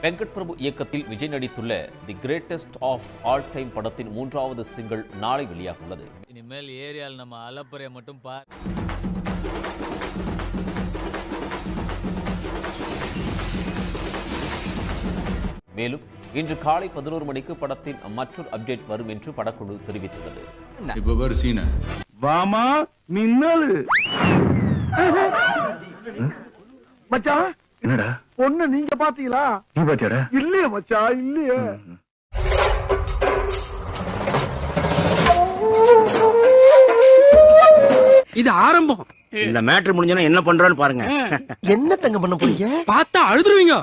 வெங்கட் பிரபு இயக்கத்தில் விஜய் நடித்துள்ள the greatest of all time படத்தின் 3வது சிங்கிள் நாளை வெளியாக உள்ளது. இனிமேல் ஏரியால் நம்ம அலப்புறைய மட்டும் பார். மேலும் இன்று காலை 11 மணிக்கு படத்தின் மற்றொரு அப்டேட் வரும் என்று படக்குழு தெரிவித்துள்ளது. வாமா மின்னல் மச்சான், என்னடா பொண்ணு நீங்க பாத்தீங்களா? நீ பாத்தியாடா? இல்லையே மச்சான், இல்லையே. இது ஆரம்பம். இந்த மேட்ரு முடிஞ்சனா என்ன பண்றோன்னு பாருங்க. என்ன தங்க பண்ண போறீங்க? பார்த்தா அழுதுருவீங்க.